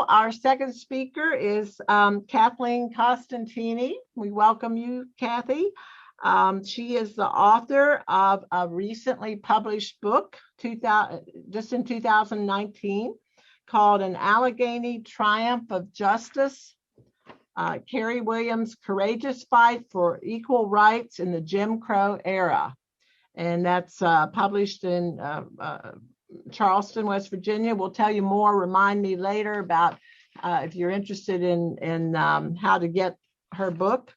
our second speaker is Kathleen Costantini. We welcome you, Kathy. She is the author of a recently published book, just in 2019, called An Allegheny Triumph of Justice, Carrie Williams' Courageous Fight for Equal Rights in the Jim Crow Era. And that's published in Charleston, West Virginia. We'll tell you more. Remind me later about if you're interested in how to get her book.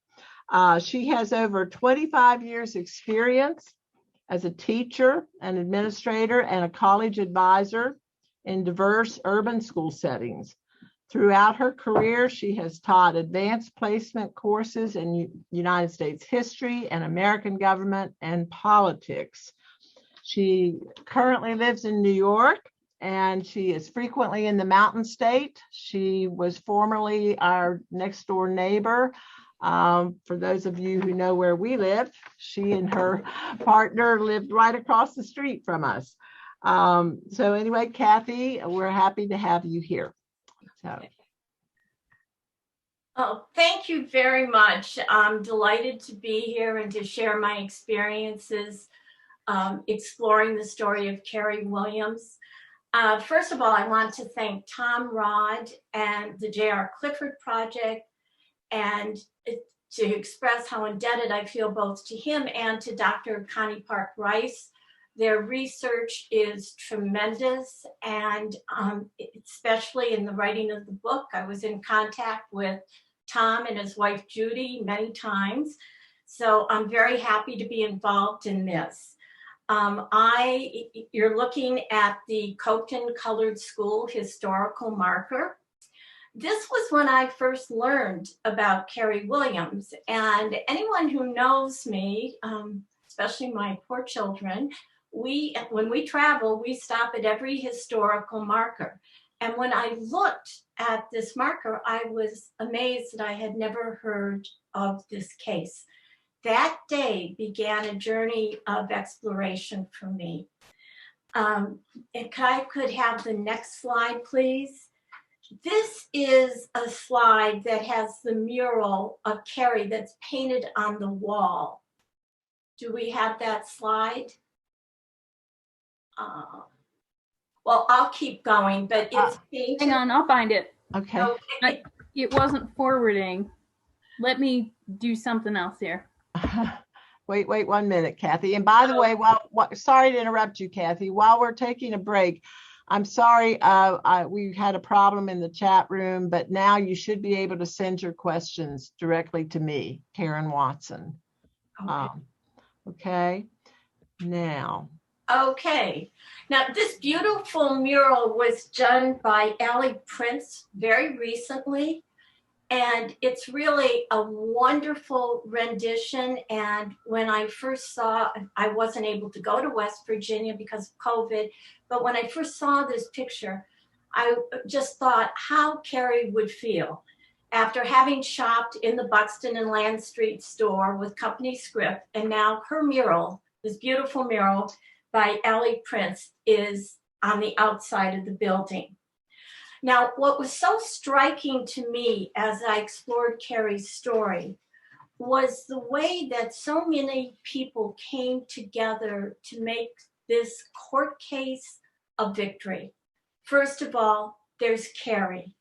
She has over 25 years experience as a teacher, an administrator, and a college advisor in diverse urban school settings. Throughout her career, she has taught advanced placement courses in United States history and American government and politics. She currently lives in New York, and she is frequently in the Mountain State. She was formerly our next door neighbor. For those of you who know where we live, she and her partner lived right across the street from us. So anyway, Kathy, we're happy to have you here. So. Oh, thank you very much. I'm delighted to be here and to share my experiences exploring the story of Carrie Williams. First of all, I want to thank Tom Rod and the J.R. Clifford Project, and to express how indebted I feel both to him and to Dr. Connie Park Rice. Their research is tremendous, and especially in the writing of the book, I was in contact with Tom and his wife Judy many times. So I'm very happy to be involved in this. You're looking at the Coketon Colored School historical marker. This was when I first learned about Carrie Williams, and anyone who knows me, especially my poor children, when we travel, we stop at every historical marker. And when I looked at this marker, I was amazed that I had never heard of this case. That day began a journey of exploration for me. If I could have the next slide, please. This is a slide that has the mural of Carrie that's painted on the wall. Do we have that slide? Well, I'll keep going, but it's painted. Hang on, I'll find it. Okay. It wasn't forwarding. Let me do something else here. Wait 1 minute, Kathy. And by the way, sorry to interrupt you, Kathy. While we're taking a break, I'm sorry we had a problem in the chat room, but now you should be able to send your questions directly to me, Karen Watson. Okay. Now. Okay. Now, this beautiful mural was done by Allie Prince very recently, and it's really a wonderful rendition. And when I first saw, I wasn't able to go to West Virginia because of COVID, but when I first saw this picture, I just thought how Carrie would feel after having shopped in the Buxton and Land Street store with company script, and now her mural, this beautiful mural by Allie Prince, is on the outside of the building. Now, what was so striking to me as I explored Carrie's story was the way that so many people came together to make this court case a victory. First of all, there's Carrie.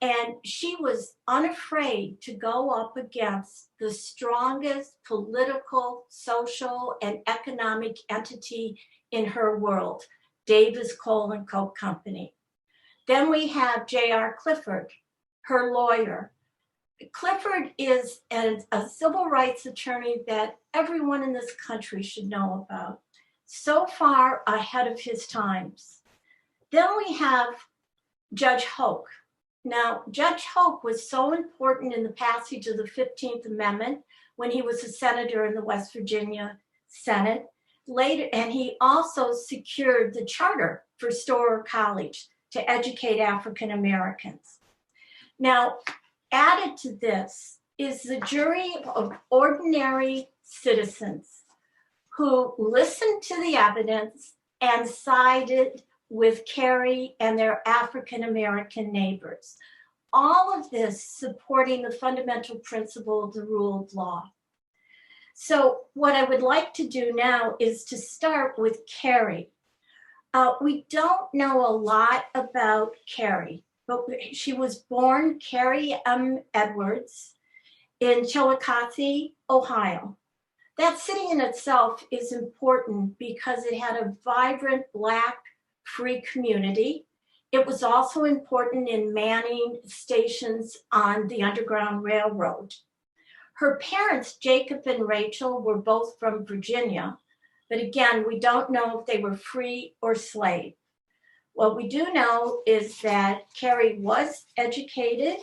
And she was unafraid to go up against the strongest political, social, and economic entity in her world, Davis Coal and Coke Company. Then we have J.R. Clifford, her lawyer. Clifford is a civil rights attorney that everyone in this country should know about, so far ahead of his times. Then we have Judge Hoke. Now, Judge Hoke was so important in the passage of the 15th Amendment when he was a senator in the West Virginia Senate. Later, and he also secured the charter for Storer College to educate African Americans. Now, added to this is the jury of ordinary citizens who listened to the evidence and sided with Carrie and their African American neighbors. All of this supporting the fundamental principle of the rule of law. So what I would like to do now is to start with Carrie. We don't know a lot about Carrie, but she was born Carrie M. Edwards in Chillicothe, Ohio. That city in itself is important because it had a vibrant Black free community. It was also important in manning stations on the Underground Railroad. Her parents, Jacob and Rachel, were both from Virginia, but again, we don't know if they were free or slave. What we do know is that Carrie was educated,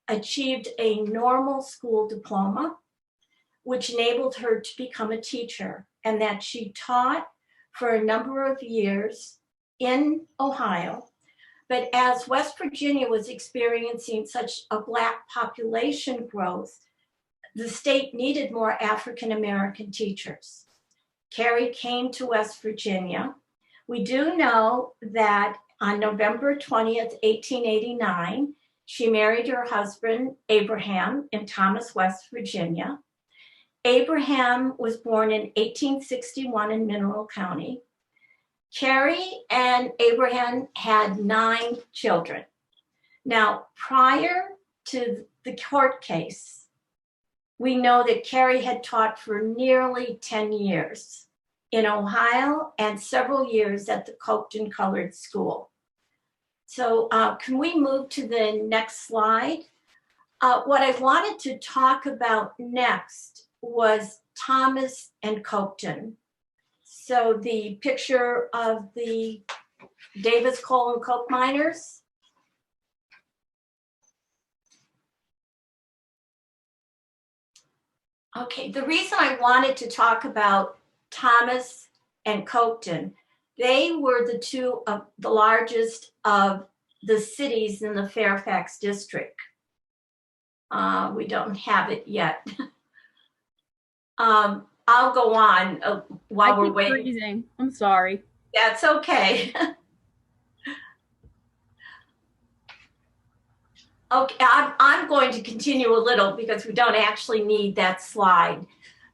achieved a normal school diploma, which enabled her to become a teacher, and that she taught for a number of years in Ohio. But as West Virginia was experiencing such a Black population growth, the state needed more African American teachers. Carrie came to West Virginia. We do know that on November 20th, 1889, she married her husband, Abraham, in Thomas, West Virginia. Abraham was born in 1861 in Mineral County. Carrie and Abraham had 9 children. Now, prior to the court case, we know that Carrie had taught for nearly 10 years in Ohio and several years at the Coketon Colored School. So can we move to the next slide? What I wanted to talk about next was Thomas and Coketon. So the picture of the Davis coal and coke miners. Okay, the reason I wanted to talk about Thomas and Coketon, they were the two of the largest of the cities in the Fairfax district. We don't have it yet. I'll go on while we're waiting. Freezing. I'm sorry. That's okay. Okay, I'm going to continue a little because we don't actually need that slide.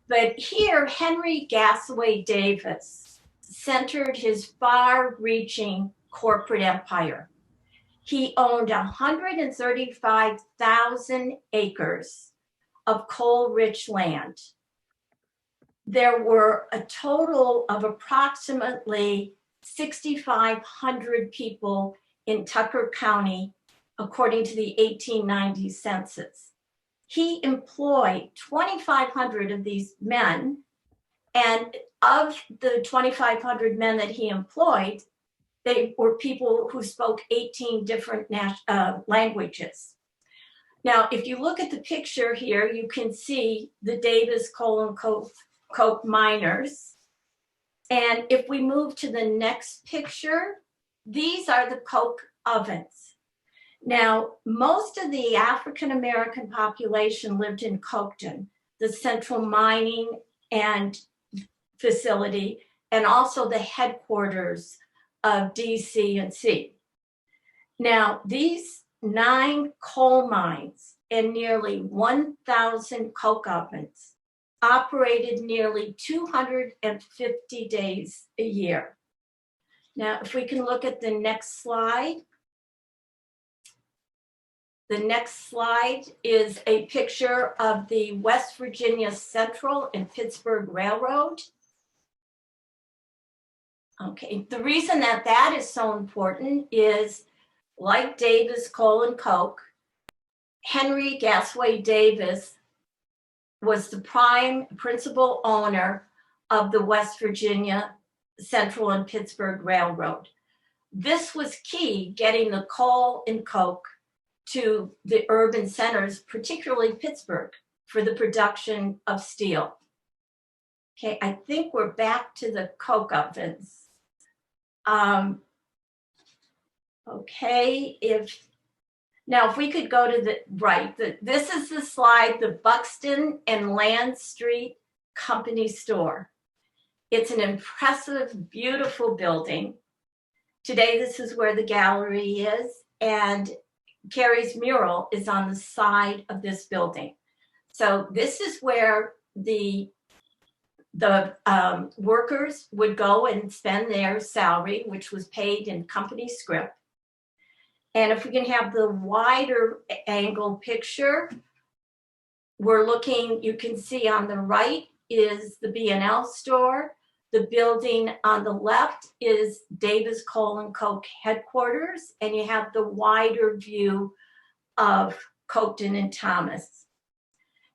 But here, Henry Gasaway Davis centered his far-reaching corporate empire. He owned 135,000 acres of coal-rich land. There were a total of approximately 6,500 people in Tucker County, according to the 1890 census. He employed 2,500 of these men, and of the 2,500 men that he employed, they were people who spoke 18 different languages. Now, if you look at the picture here, you can see the Davis coal and coke miners. And if we move to the next picture, these are the coke ovens. Now, most of the African American population lived in Coketon, the central mining and facility, and also the headquarters of DC&C. Now, these 9 coal mines and nearly 1,000 coke ovens operated nearly 250 days a year. Now, if we can look at the next slide. The next slide is a picture of the West Virginia Central and Pittsburgh Railroad. Okay, the reason that that is so important is, like Davis Coal and Coke, Henry Gasaway Davis was the prime principal owner of the West Virginia Central and Pittsburgh Railroad. This was key, getting the coal and coke to the urban centers, particularly Pittsburgh, for the production of steel. Okay, I think we're back to the coke ovens. Okay, now if we could go to the right, this is the slide, the Buxton and Land Street Company store. It's an impressive, beautiful building. Today, this is where the gallery is, and Carrie's mural is on the side of this building. So this is where the workers would go and spend their salary, which was paid in company script. And if we can have the wider angle picture, we're looking, you can see on the right is the B&L store. The building on the left is Davis Coal & Coke headquarters, and you have the wider view of Coketon and Thomas.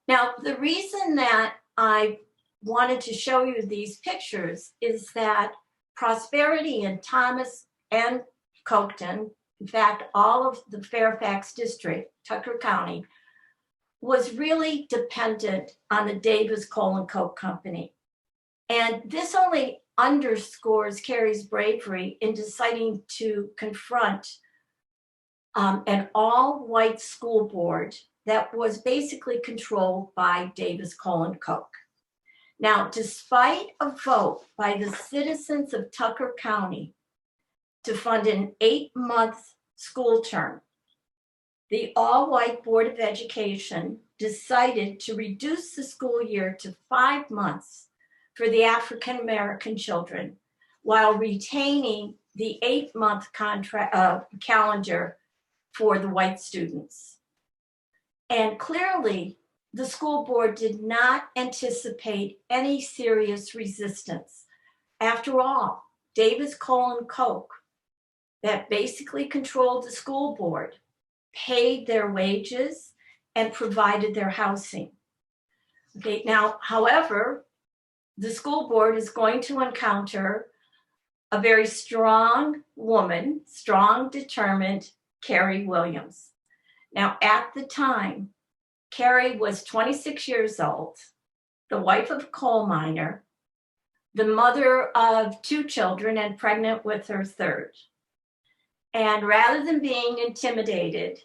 Now, the reason that I wanted to show you these pictures is that prosperity in Thomas and Coketon, in fact, all of the Fairfax district, Tucker County, was really dependent on the Davis Coal & Coke Company. And this only underscores Carrie's bravery in deciding to confront an all-white school board that was basically controlled by Davis Coal & Coke. Now, despite a vote by the citizens of Tucker County to fund an 8-month school term, the all-white Board of Education decided to reduce the school year to 5 months for the African American children, while retaining the 8-month calendar for the white students. And clearly, the school board did not anticipate any serious resistance. After all, Davis Coal & Coke, that basically controlled the school board, paid their wages and provided their housing. Okay, now, however, the school board is going to encounter a very strong woman, strong, determined Carrie Williams. Now, at the time, Carrie was 26 years old, the wife of a coal miner, the mother of 2 children and pregnant with her 3rd. And rather than being intimidated,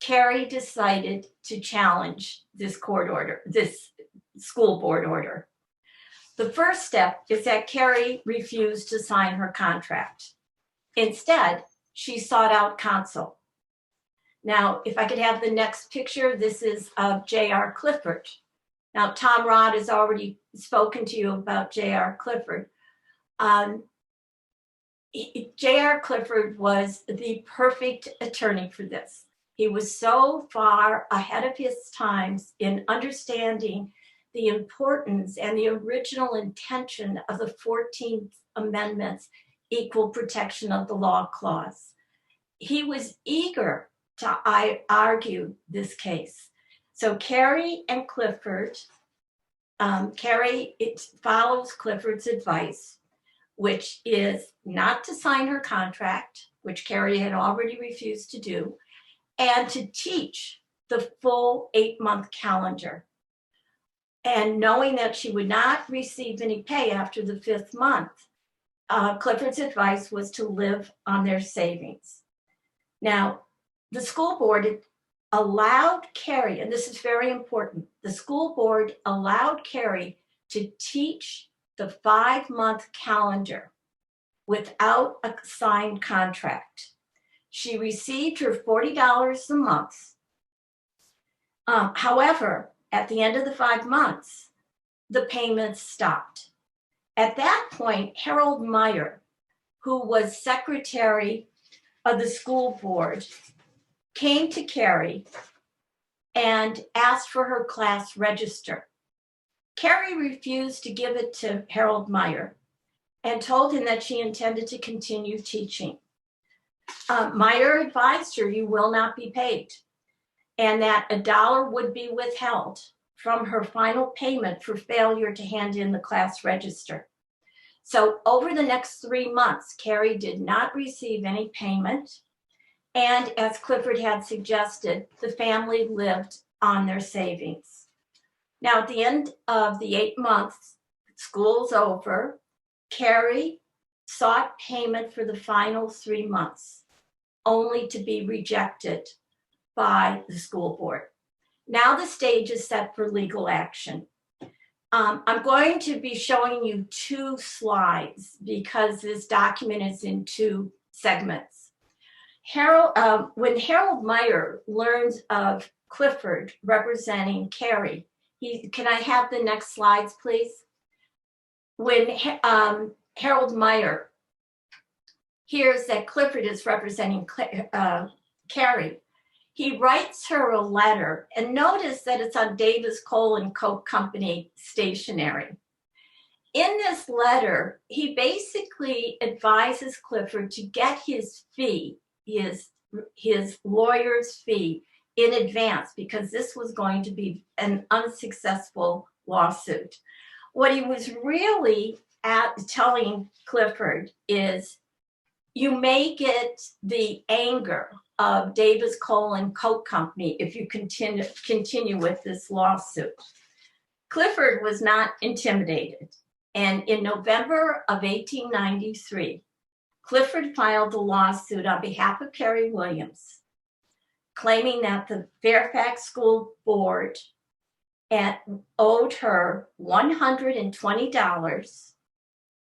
Carrie decided to challenge this court order, this school board order. The first step is that Carrie refused to sign her contract. Instead, she sought out counsel. Now, if I could have the next picture, this is of J.R. Clifford. Now, Tom Rod has already spoken to you about J.R. Clifford. J.R. Clifford was the perfect attorney for this. He was so far ahead of his times in understanding the importance and the original intention of the 14th Amendment's equal protection of the law clause. He was eager to argue this case. So Carrie and Clifford, Carrie follows Clifford's advice, which is not to sign her contract, which Carrie had already refused to do, and to teach the full 8-month calendar. And knowing that she would not receive any pay after the 5th month, Clifford's advice was to live on their savings. Now, the school board allowed Carrie, and this is very important, the school board allowed Carrie to teach the 5-month calendar without a signed contract. She received her $40 a month. However, at the end of the 5 months, the payments stopped. At that point, Harold Meyer, who was secretary of the school board, came to Carrie and asked for her class register. Carrie refused to give it to Harold Meyer and told him that she intended to continue teaching. Meyer advised her, you will not be paid, and that $1 would be withheld from her final payment for failure to hand in the class register. So over the next 3 months, Carrie did not receive any payment. And as Clifford had suggested, the family lived on their savings. Now, at the end of the 8 months, school's over, Carrie sought payment for the final 3 months, only to be rejected by the school board. Now the stage is set for legal action. I'm going to be showing you 2 slides because this document is in 2 segments. When Harold Meyer learns of Clifford representing Carrie, can I have the next slides, please? When Harold Meyer hears that Clifford is representing Carrie, he writes her a letter, and notice that it's on Davis Coal and Coke Company stationery. In this letter, he basically advises Clifford to get his fee, his lawyer's fee, in advance, because this was going to be an unsuccessful lawsuit. What he was really telling Clifford is, you may get the anger of Davis Coal and Coke Company if you continue with this lawsuit. Clifford was not intimidated, and in November of 1893, Clifford filed a lawsuit on behalf of Carrie Williams, claiming that the Fairfax School Board owed her $120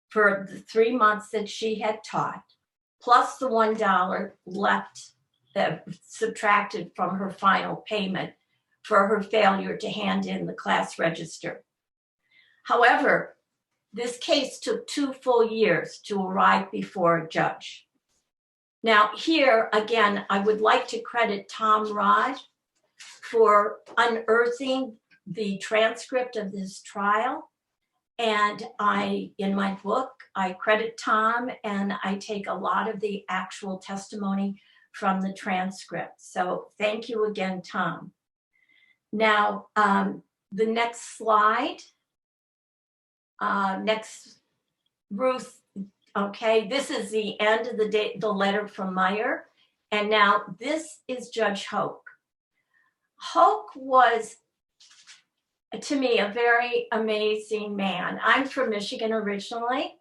for the 3 months that she had taught, plus the $1 left subtracted from her final payment for her failure to hand in the class register. However, this case took 2 full years to arrive before a judge. Now here, again, I would like to credit Tom Rod for unearthing the transcript of this trial. And in my book, I credit Tom, and I take a lot of the actual testimony from the transcript. So thank you again, Tom. Now, the next slide. Next, Ruth. Okay, this is the end of the letter from Meyer. And now this is Judge Hoke. Hoke was, to me, a very amazing man. I'm from Michigan originally,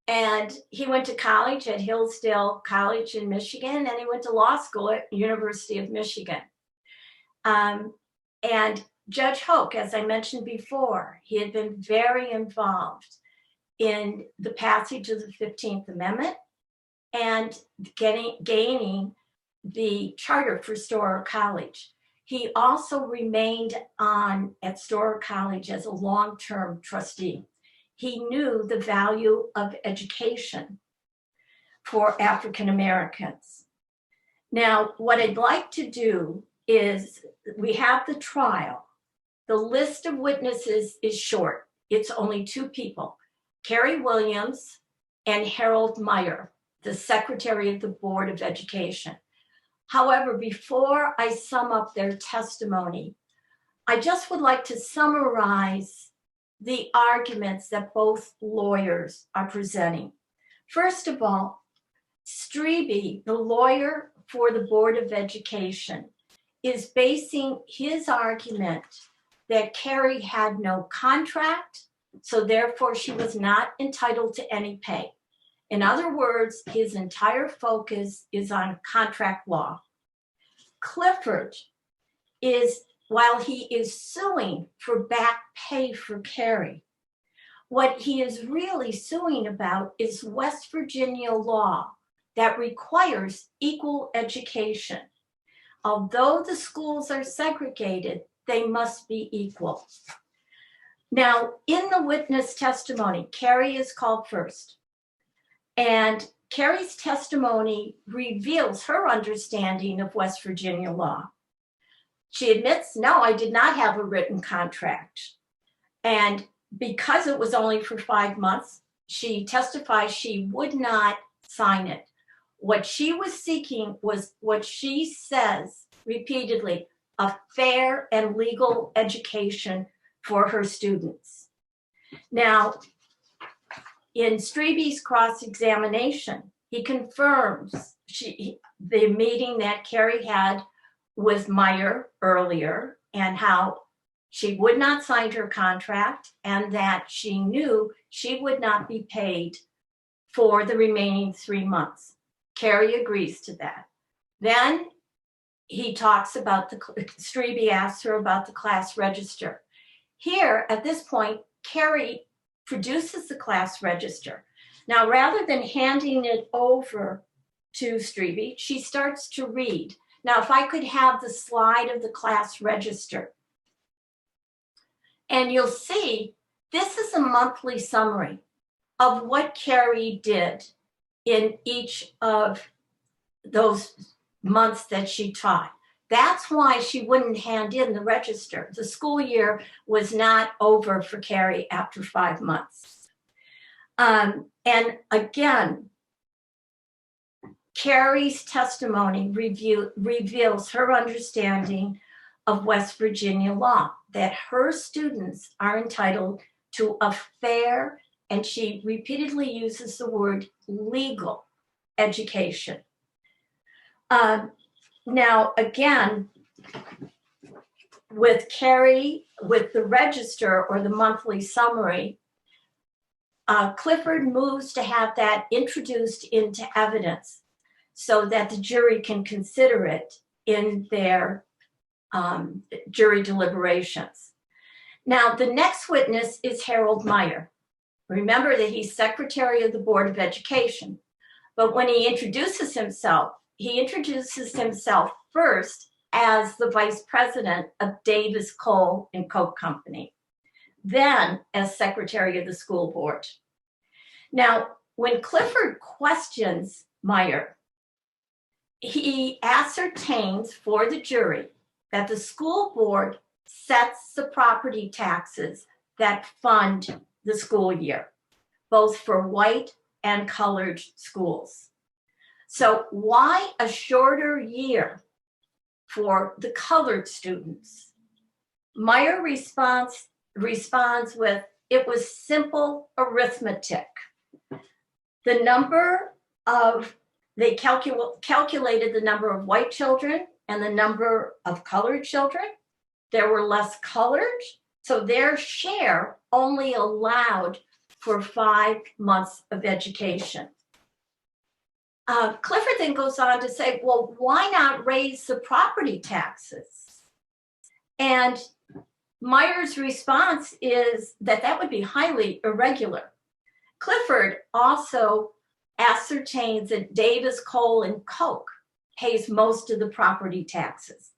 and he went to college at Hillsdale College in Michigan, and he went to law school at University of Michigan. And Judge Hoke, as I mentioned before, he had been very involved in the passage of the 15th Amendment and gaining the charter for Storer College. He also remained on at Storer College as a long-term trustee. He knew the value of education for African Americans. Now, what I'd like to do is, we have the trial. The list of witnesses is short. It's only 2 people, Carrie Williams and Harold Meyer, the Secretary of the Board of Education. However, before I sum up their testimony, I just would like to summarize the arguments that both lawyers are presenting. First of all, Strebe, the lawyer for the Board of Education, is basing his argument that Carrie had no contract, so therefore she was not entitled to any pay. In other words, his entire focus is on contract law. Clifford is, while he is suing for back pay for Carrie, what he is really suing about is West Virginia law that requires equal education. Although the schools are segregated, they must be equal. Now, in the witness testimony, Carrie is called first. And Carrie's testimony reveals her understanding of West Virginia law. She admits, no, I did not have a written contract. And because it was only for 5 months, she testifies she would not sign it. What she was seeking was what she says repeatedly, a fair and legal education for her students. Now, in Strebe's cross-examination, he confirms the meeting that Carrie had with Meyer earlier, and how she would not sign her contract, and that she knew she would not be paid for the remaining 3 months. Carrie agrees to that. Then he talks about Strebe asks her about the class register. Here, at this point, Carrie produces the class register. Now, rather than handing it over to Strebe. She starts to read. Now, if I could have the slide of the class register. And you'll see this is a monthly summary of what Carrie did in each of those months that she taught. That's why she wouldn't hand in the register. The school year was not over for Carrie after 5 months. And again, Carrie's testimony reveals her understanding of West Virginia law, that her students are entitled to a fair, and she repeatedly uses the word legal education. Now, again, with Carrie, with the register or the monthly summary, Clifford moves to have that introduced into evidence so that the jury can consider it in their jury deliberations. Now, the next witness is Harold Meyer. Remember that he's secretary of the Board of Education, but when he introduces himself first as the vice president of Davis Coal and Coke Company, then as secretary of the school board. Now, when Clifford questions Meyer, he ascertains for the jury that the school board sets the property taxes that fund the school year, both for white and colored schools. So why a shorter year for the colored students? Meyer responds with, it was simple arithmetic. The number of, they calculated the number of white children and the number of colored children. There were less colored, so their share only allowed for 5 months of education. Clifford then goes on to say, well, why not raise the property taxes? And Meyer's response is that that would be highly irregular. Clifford also ascertains that Davis Coal and Coke pays most of the property taxes.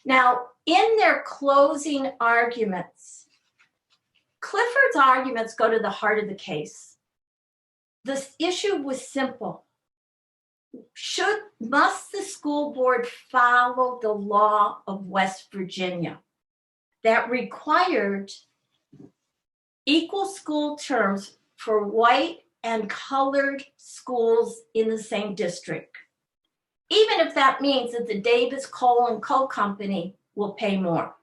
Now, in their closing arguments, Clifford's arguments go to the heart of the case. This issue was simple. Must the school board follow the law of West Virginia that required equal school terms for white and colored schools in the same district, even if that means that the Davis Coal and Coal Company will pay more?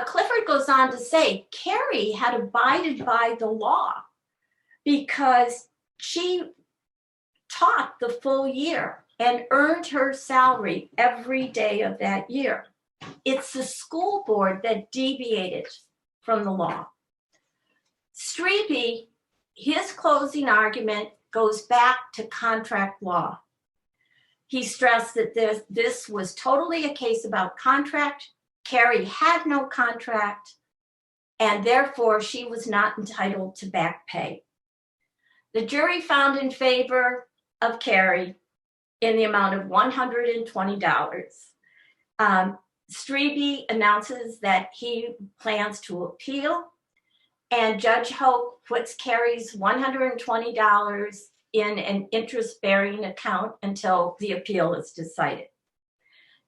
Clifford goes on to say Carrie had abided by the law because she taught the full year and earned her salary every day of that year. It's the school board that deviated from the law. Strebe, his closing argument goes back to contract law. He stressed that this was totally a case about contract. Carrie had no contract, and therefore she was not entitled to back pay. The jury found in favor of Carrie in the amount of $120. Strebe announces that he plans to appeal, and Judge Hope puts Carrie's $120 in an interest-bearing account until the appeal is decided.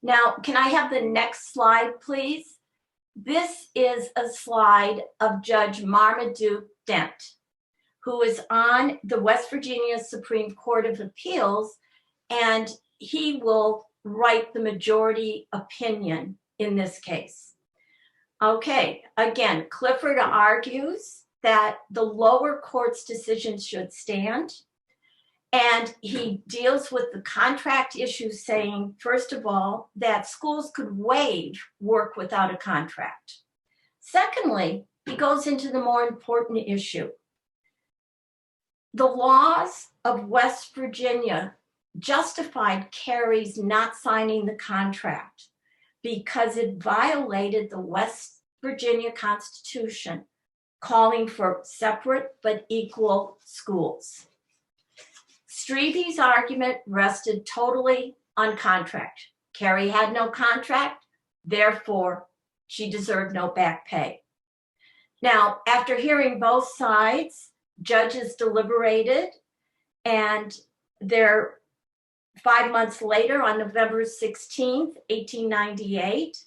Now, can I have the next slide, please? This is a slide of Judge Marmaduke Dent, who is on the West Virginia Supreme Court of Appeals, and he will write the majority opinion in this case. Okay, again, Clifford argues that the lower court's decision should stand, and he deals with the contract issue, saying, first of all, that schools could waive work without a contract. Secondly, he goes into the more important issue. The laws of West Virginia justified Carrie's not signing the contract because it violated the West Virginia Constitution, calling for separate but equal schools. Streevy's argument rested totally on contract. Carrie had no contract, therefore she deserved no back pay. Now, after hearing both sides, judges deliberated, and there 5 months later, on November 16th, 1898,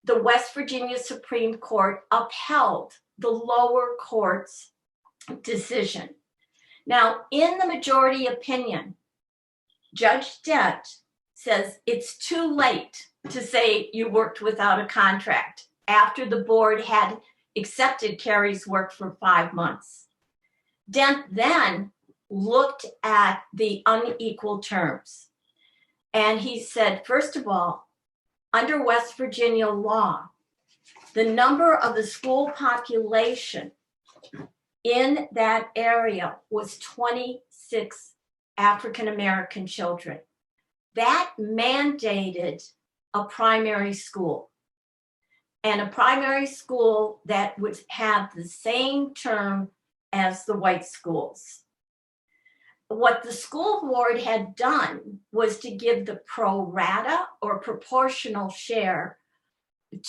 the West Virginia Supreme Court upheld the lower court's decision. Now, in the majority opinion, Judge Dent says it's too late to say you worked without a contract after the board had accepted Carrie's work for 5 months. Dent then looked at the unequal terms. And he said, first of all, under West Virginia law, the number of the school population in that area was 26 African-American children. That mandated a primary school, and a primary school that would have the same term as the white schools. What the school board had done was to give the pro rata or proportional share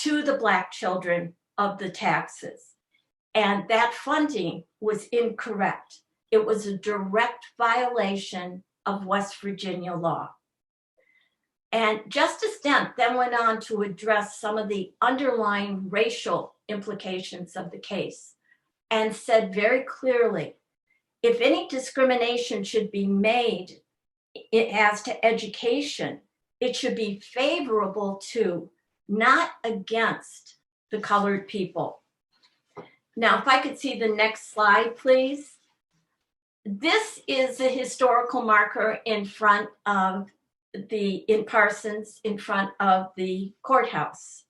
to the Black children of the taxes. And that funding was incorrect. It was a direct violation of West Virginia law. And Justice Dent then went on to address some of the underlying racial implications of the case and said very clearly, if any discrimination should be made as to education, it should be favorable to, not against, the colored people. Now, if I could see the next slide, please. This is a historical marker in front of in Parsons, in front of the courthouse.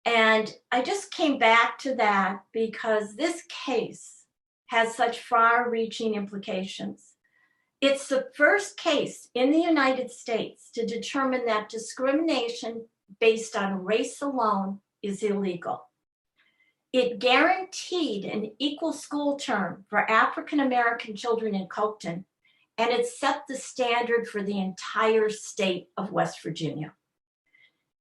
And I just came back to that because this case has such far-reaching implications. It's the first case in the United States to determine that discrimination based on race alone is illegal. It guaranteed an equal school term for African-American children in Coketon, and it set the standard for the entire state of West Virginia.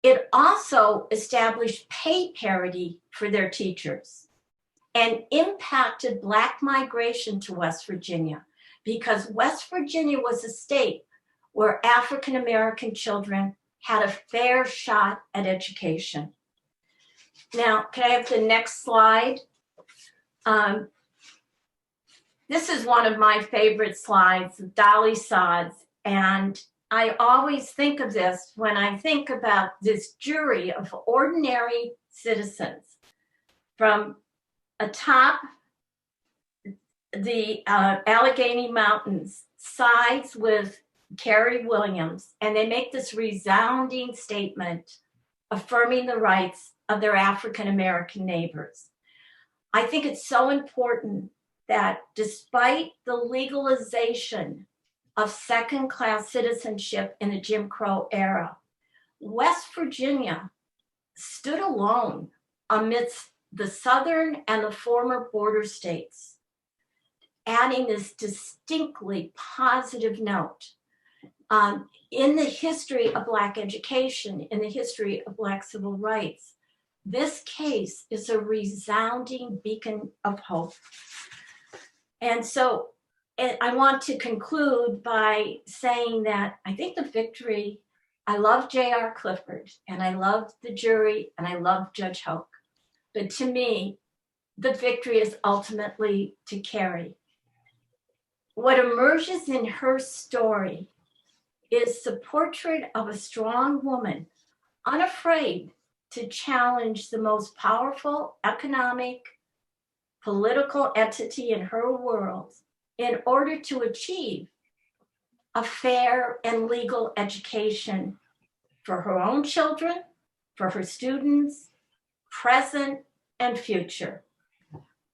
It also established pay parity for their teachers and impacted Black migration to West Virginia, because West Virginia was a state where African-American children had a fair shot at education. Now, can I have the next slide? This is one of my favorite slides, Dolly Sods, and I always think of this when I think about this jury of ordinary citizens from atop the Allegheny Mountains, sides with Carrie Williams, and they make this resounding statement affirming the rights of their African-American neighbors. I think it's so important that despite the legalization of second-class citizenship in the Jim Crow era, West Virginia stood alone amidst the southern and the former border states, adding this distinctly positive note in the history of Black education, in the history of Black civil rights. This case is a resounding beacon of hope. And so I want to conclude by saying that I think the victory, I love J.R. Clifford, and I love the jury, and I love Judge Hoke. But to me, the victory is ultimately to Carrie. What emerges in her story is the portrait of a strong woman, unafraid to challenge the most powerful economic, political entity in her world in order to achieve a fair and legal education for her own children, for her students, present and future.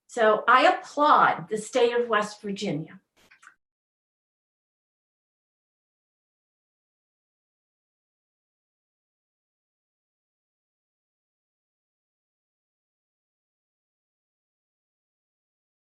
So I applaud the state of West Virginia